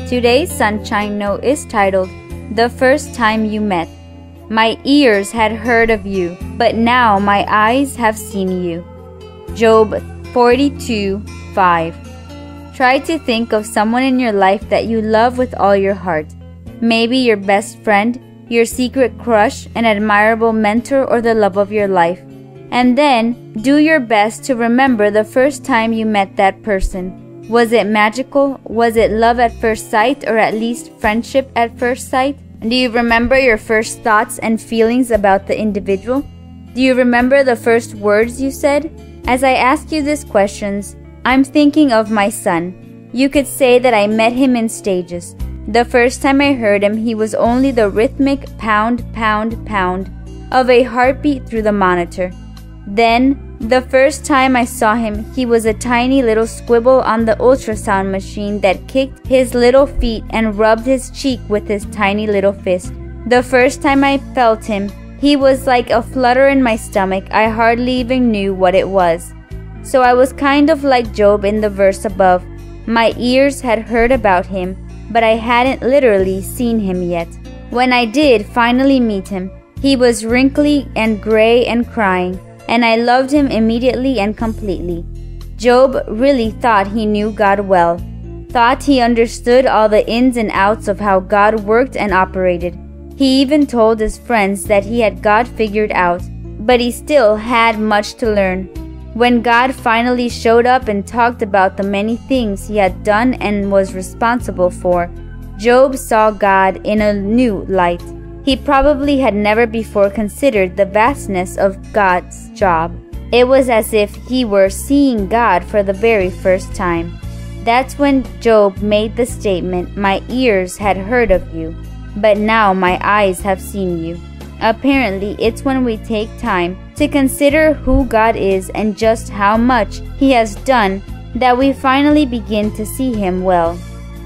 Today's Sunshine Note is titled, The First Time You Met. My ears had heard of you, but now my eyes have seen you. Job 42:5. Try to think of someone in your life that you love with all your heart. Maybe your best friend, your secret crush, an admirable mentor, or the love of your life. And then, do your best to remember the first time you met that person. Was it magical? Was it love at first sight, or at least friendship at first sight? Do you remember your first thoughts and feelings about the individual? Do you remember the first words you said? As I ask you these questions, I'm thinking of my son. You could say that I met him in stages. The first time I heard him, he was only the rhythmic pound, pound, pound of a heartbeat through the monitor. Then, the first time I saw him, he was a tiny little squibble on the ultrasound machine that kicked his little feet and rubbed his cheek with his tiny little fist. The first time I felt him, he was like a flutter in my stomach. I hardly even knew what it was. So I was kind of like Job in the verse above. My ears had heard about him, but I hadn't literally seen him yet. When I did finally meet him, he was wrinkly and gray and crying, and I loved him immediately and completely. Job really thought he knew God well, thought he understood all the ins and outs of how God worked and operated. He even told his friends that he had God figured out, but he still had much to learn. When God finally showed up and talked about the many things he had done and was responsible for, Job saw God in a new light. He probably had never before considered the vastness of God's job. It was as if he were seeing God for the very first time. That's when Job made the statement, "My ears had heard of you, but now my eyes have seen you." Apparently, it's when we take time to consider who God is and just how much He has done that we finally begin to see Him well.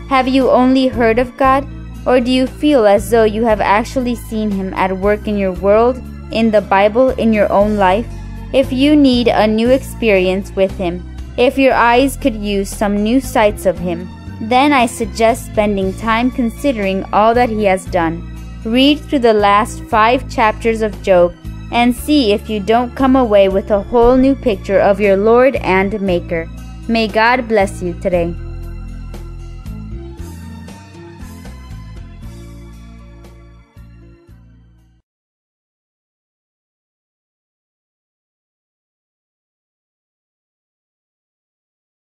Have you only heard of God? Or do you feel as though you have actually seen Him at work in your world, in the Bible, in your own life? If you need a new experience with Him, if your eyes could use some new sights of Him, then I suggest spending time considering all that He has done. Read through the last 5 chapters of Job and see if you don't come away with a whole new picture of your Lord and Maker. May God bless you today.